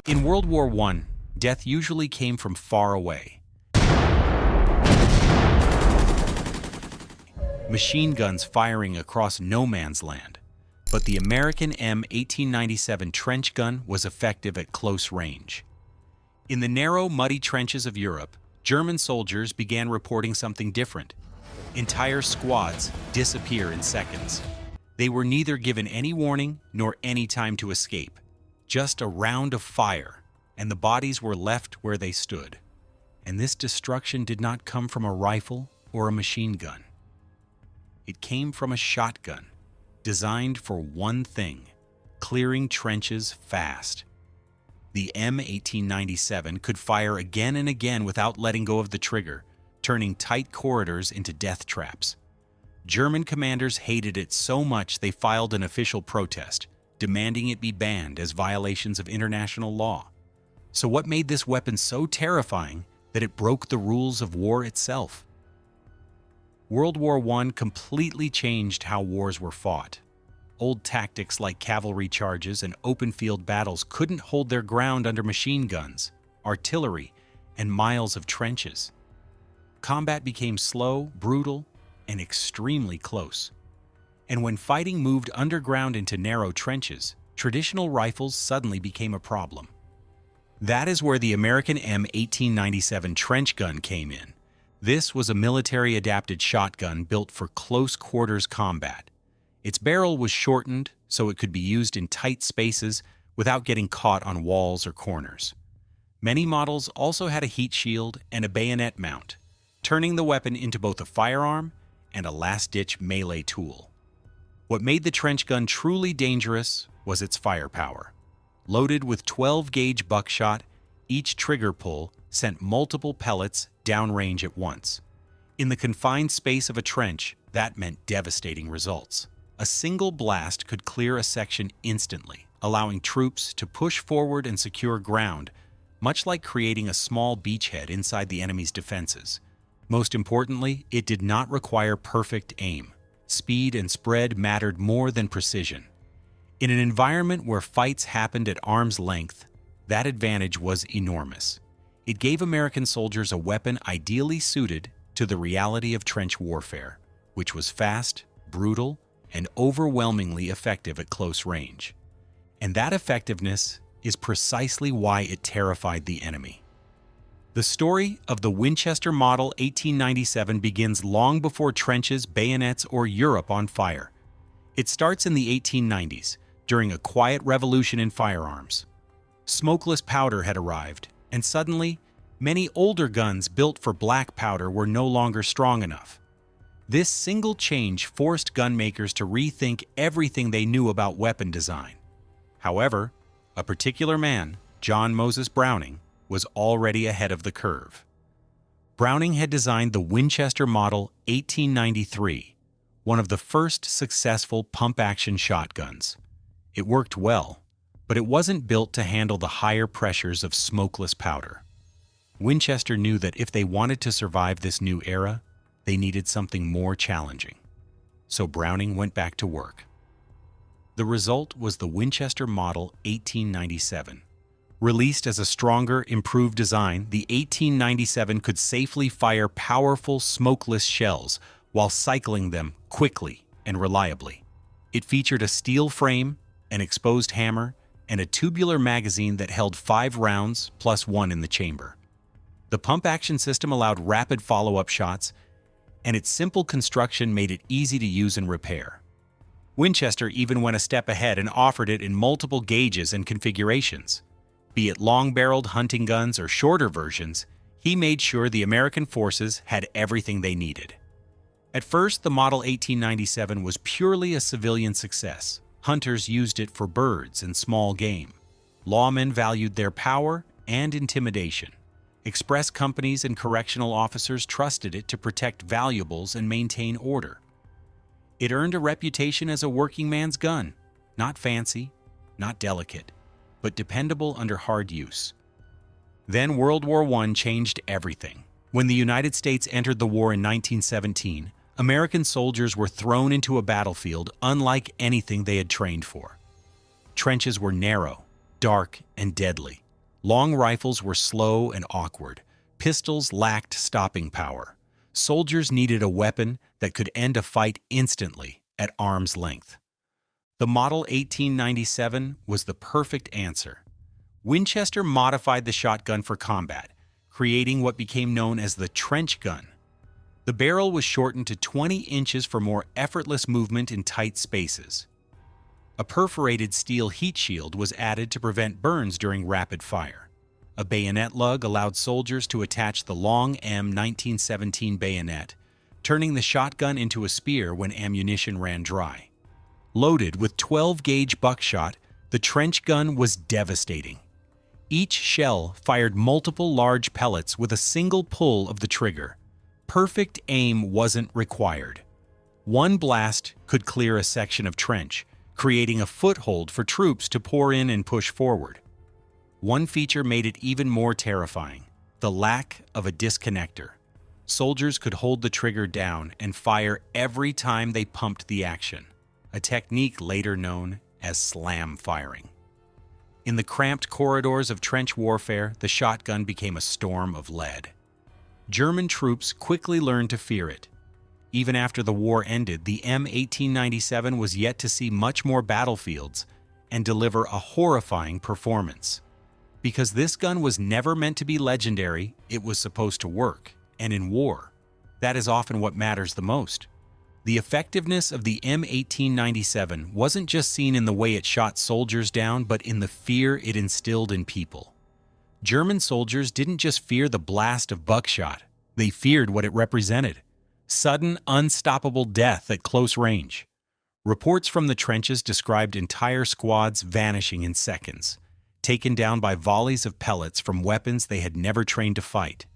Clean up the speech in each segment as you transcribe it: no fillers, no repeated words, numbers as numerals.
In World War I, death usually came from far away. Machine guns firing across no man's land. But the American M1897 Trench Gun was effective at close range. In the narrow, muddy trenches of Europe, German soldiers began reporting something different. Entire squads disappear in seconds. They were neither given any warning nor any time to escape. Just a round of fire, and the bodies were left where they stood. And this destruction did not come from a rifle or a machine gun. It came from a shotgun, designed for one thing: clearing trenches fast. The M1897 could fire again and again without letting go of the trigger, turning tight corridors into death traps. German commanders hated it so much they filed an official protest, demanding it be banned as violations of international law. So what made this weapon so terrifying that it broke the rules of war itself? World War I completely changed how wars were fought. Old tactics like cavalry charges and open-field battles couldn't hold their ground under machine guns, artillery, and miles of trenches. Combat became slow, brutal, and extremely close. And when fighting moved underground into narrow trenches, traditional rifles suddenly became a problem. That is where the American M1897 Trench Gun came in. This was a military-adapted shotgun built for close-quarters combat. Its barrel was shortened so it could be used in tight spaces without getting caught on walls or corners. Many models also had a heat shield and a bayonet mount, turning the weapon into both a firearm and a last-ditch melee tool. What made the trench gun truly dangerous was its firepower. Loaded with 12-gauge buckshot, each trigger pull sent multiple pellets downrange at once. In the confined space of a trench, that meant devastating results. A single blast could clear a section instantly, allowing troops to push forward and secure ground, much like creating a small beachhead inside the enemy's defenses. Most importantly, it did not require perfect aim. Speed and spread mattered more than precision. In an environment where fights happened at arm's length, that advantage was enormous. It gave American soldiers a weapon ideally suited to the reality of trench warfare, which was fast, brutal, and overwhelmingly effective at close range. And that effectiveness is precisely why it terrified the enemy. The story of the Winchester Model 1897 begins long before trenches, bayonets, or Europe on fire. It starts in the 1890s, during a quiet revolution in firearms. Smokeless powder had arrived, and suddenly, many older guns built for black powder were no longer strong enough. This single change forced gunmakers to rethink everything they knew about weapon design. However, a particular man, John Moses Browning, was already ahead of the curve. Browning had designed the Winchester Model 1893, one of the first successful pump-action shotguns. It worked well, but it wasn't built to handle the higher pressures of smokeless powder. Winchester knew that if they wanted to survive this new era, they needed something more challenging. So Browning went back to work. The result was the Winchester Model 1897. Released as a stronger, improved design, the 1897 could safely fire powerful, smokeless shells while cycling them quickly and reliably. It featured a steel frame, an exposed hammer, and a tubular magazine that held 5 rounds plus 1 in the chamber. The pump-action system allowed rapid follow-up shots, and its simple construction made it easy to use and repair. Winchester even went a step ahead and offered it in multiple gauges and configurations. Be it long-barreled hunting guns or shorter versions, he made sure the American forces had everything they needed. At first, the Model 1897 was purely a civilian success. Hunters used it for birds and small game. Lawmen valued their power and intimidation. Express companies and correctional officers trusted it to protect valuables and maintain order. It earned a reputation as a working man's gun, not fancy, not delicate, but dependable under hard use. Then World War I changed everything. When the United States entered the war in 1917, American soldiers were thrown into a battlefield unlike anything they had trained for. Trenches were narrow, dark, and deadly. Long rifles were slow and awkward. Pistols lacked stopping power. Soldiers needed a weapon that could end a fight instantly at arm's length. The Model 1897 was the perfect answer. Winchester modified the shotgun for combat, creating what became known as the trench gun. The barrel was shortened to 20 inches for more effortless movement in tight spaces. A perforated steel heat shield was added to prevent burns during rapid fire. A bayonet lug allowed soldiers to attach the long M1917 bayonet, turning the shotgun into a spear when ammunition ran dry. Loaded with 12-gauge buckshot, the trench gun was devastating. Each shell fired multiple large pellets with a single pull of the trigger. Perfect aim wasn't required. One blast could clear a section of trench, creating a foothold for troops to pour in and push forward. One feature made it even more terrifying: the lack of a disconnector. Soldiers could hold the trigger down and fire every time they pumped the action, a technique later known as slam firing. In the cramped corridors of trench warfare, the shotgun became a storm of lead. German troops quickly learned to fear it. Even after the war ended, the M1897 was yet to see much more battlefields and deliver a horrifying performance. Because this gun was never meant to be legendary, it was supposed to work, and in war, that is often what matters the most. The effectiveness of the M1897 wasn't just seen in the way it shot soldiers down, but in the fear it instilled in people. German soldiers didn't just fear the blast of buckshot, they feared what it represented: sudden, unstoppable death at close range. Reports from the trenches described entire squads vanishing in seconds, taken down by volleys of pellets from weapons they had never trained to fight.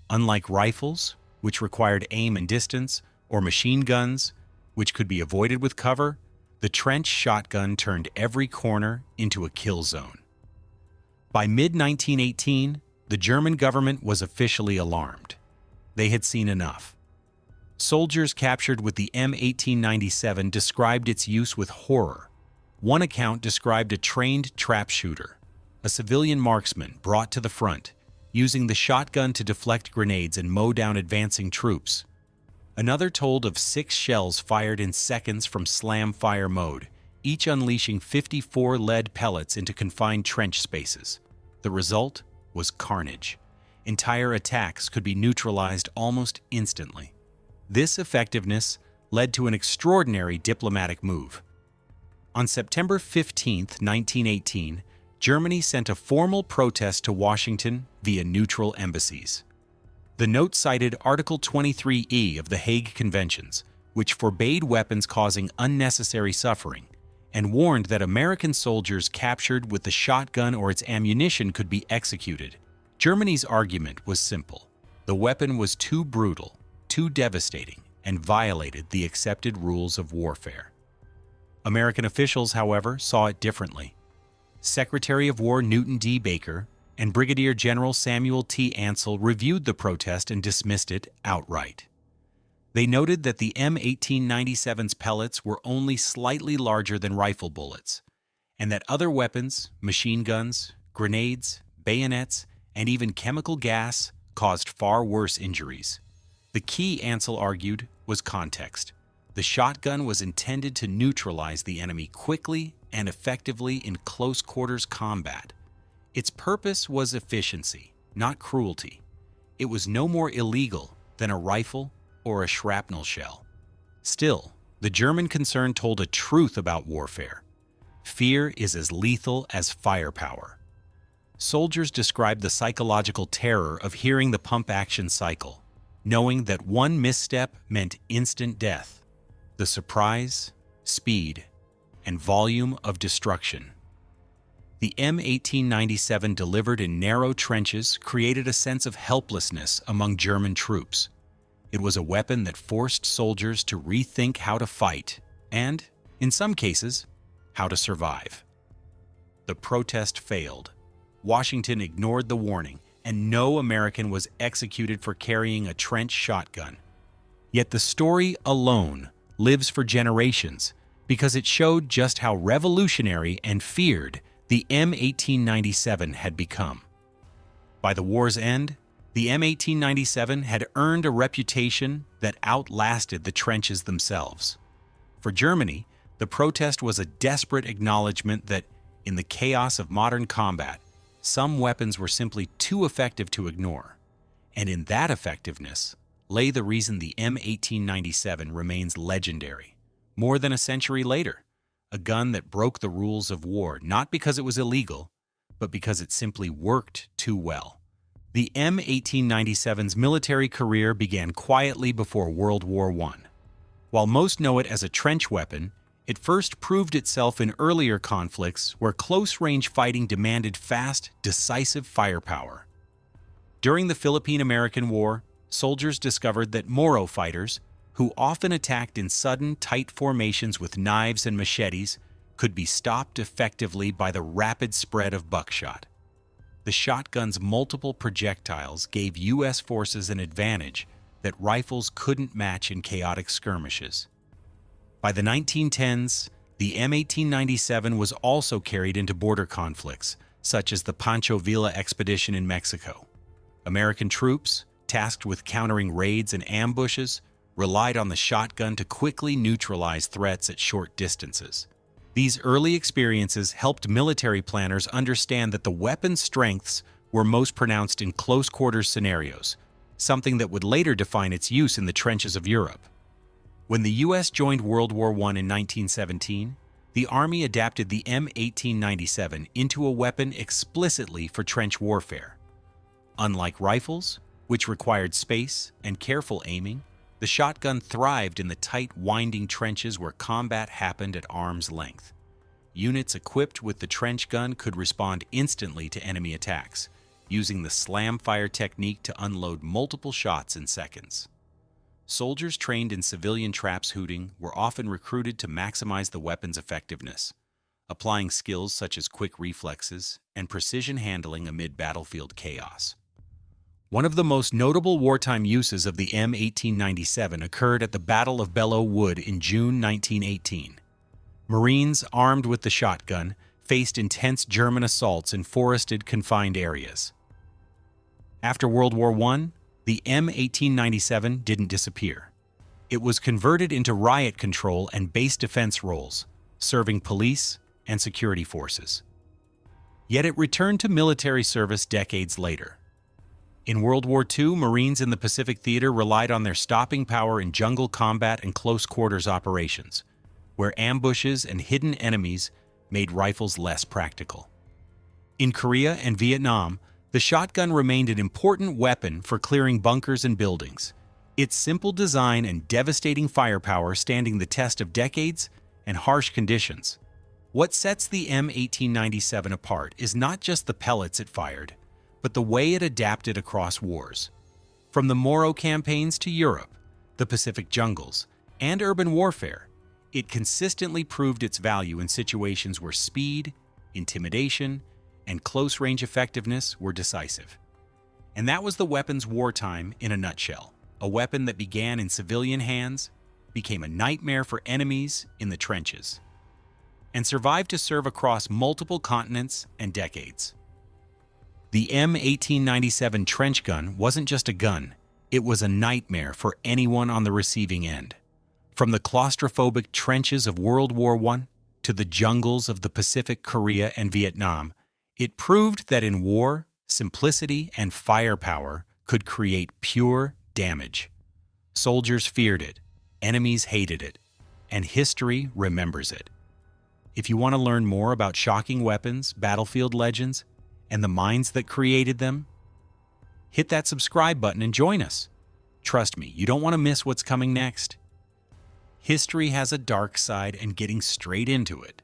Unlike rifles, which required aim and distance, or machine guns, which could be avoided with cover, the trench shotgun turned every corner into a kill zone. By mid-1918, the German government was officially alarmed. They had seen enough. Soldiers captured with the M1897 described its use with horror. One account described a trained trap shooter, a civilian marksman brought to the front, using the shotgun to deflect grenades and mow down advancing troops. Another told of 6 shells fired in seconds from slam fire mode, each unleashing 54 lead pellets into confined trench spaces. The result was carnage. Entire attacks could be neutralized almost instantly. This effectiveness led to an extraordinary diplomatic move. On September 15, 1918, Germany sent a formal protest to Washington via neutral embassies. The note cited Article 23E of the Hague Conventions, which forbade weapons causing unnecessary suffering, and warned that American soldiers captured with the shotgun or its ammunition could be executed. Germany's argument was simple: the weapon was too brutal, too devastating, and violated the accepted rules of warfare. American officials, however, saw it differently. Secretary of War Newton D. Baker and Brigadier General Samuel T. Ansel reviewed the protest and dismissed it outright. They noted that the M1897's pellets were only slightly larger than rifle bullets, and that other weapons, machine guns, grenades, bayonets, and even chemical gas caused far worse injuries. The key, Ansel argued, was context. The shotgun was intended to neutralize the enemy quickly and effectively in close-quarters combat. Its purpose was efficiency, not cruelty. It was no more illegal than a rifle or a shrapnel shell. Still, the German concern told a truth about warfare. Fear is as lethal as firepower. Soldiers described the psychological terror of hearing the pump-action cycle, knowing that one misstep meant instant death. The surprise, speed, and volume of destruction. The M1897 delivered in narrow trenches created a sense of helplessness among German troops. It was a weapon that forced soldiers to rethink how to fight and, in some cases, how to survive. The protest failed. Washington ignored the warning, and no American was executed for carrying a trench shotgun. Yet the story alone lives for generations because it showed just how revolutionary and feared the M1897 had become. By the war's end, the M1897 had earned a reputation that outlasted the trenches themselves. For Germany, the protest was a desperate acknowledgement that, in the chaos of modern combat, some weapons were simply too effective to ignore. And in that effectiveness lay the reason the M1897 remains legendary. More than a century later, a gun that broke the rules of war not because it was illegal, but because it simply worked too well. The M1897's military career began quietly before World War I. While most know it as a trench weapon, it first proved itself in earlier conflicts where close-range fighting demanded fast, decisive firepower. During the Philippine-American War, soldiers discovered that Moro fighters, who often attacked in sudden, tight formations with knives and machetes, could be stopped effectively by the rapid spread of buckshot. The shotgun's multiple projectiles gave U.S. forces an advantage that rifles couldn't match in chaotic skirmishes. By the 1910s, the M1897 was also carried into border conflicts, such as the Pancho Villa expedition in Mexico. American troops, tasked with countering raids and ambushes, relied on the shotgun to quickly neutralize threats at short distances. These early experiences helped military planners understand that the weapon's strengths were most pronounced in close-quarters scenarios, something that would later define its use in the trenches of Europe. When the U.S. joined World War I in 1917, the Army adapted the M1897 into a weapon explicitly for trench warfare. Unlike rifles, which required space and careful aiming, the shotgun thrived in the tight, winding trenches where combat happened at arm's length. Units equipped with the trench gun could respond instantly to enemy attacks, using the slam-fire technique to unload multiple shots in seconds. Soldiers trained in civilian traps hooting were often recruited to maximize the weapon's effectiveness, applying skills such as quick reflexes and precision handling amid battlefield chaos. One of the most notable wartime uses of the M1897 occurred at the Battle of Belleau Wood in June 1918. Marines armed with the shotgun faced intense German assaults in forested, confined areas. After World War I, the M1897 didn't disappear. It was converted into riot control and base defense roles, serving police and security forces. Yet it returned to military service decades later. In World War II, Marines in the Pacific Theater relied on their stopping power in jungle combat and close-quarters operations, where ambushes and hidden enemies made rifles less practical. In Korea and Vietnam, the shotgun remained an important weapon for clearing bunkers and buildings, its simple design and devastating firepower standing the test of decades and harsh conditions. What sets the M1897 apart is not just the pellets it fired, but the way it adapted across wars. From the Moro campaigns to Europe, the Pacific jungles, and urban warfare, it consistently proved its value in situations where speed, intimidation, and close-range effectiveness were decisive. And that was the weapon's wartime in a nutshell. A weapon that began in civilian hands, became a nightmare for enemies in the trenches, and survived to serve across multiple continents and decades. The M1897 Trench Gun wasn't just a gun, it was a nightmare for anyone on the receiving end. From the claustrophobic trenches of World War I to the jungles of the Pacific, Korea, and Vietnam, it proved that in war, simplicity and firepower could create pure damage. Soldiers feared it, enemies hated it, and history remembers it. If you want to learn more about shocking weapons, battlefield legends, and the minds that created them, hit that subscribe button and join us. Trust me, you don't want to miss what's coming next. History has a dark side, and getting straight into it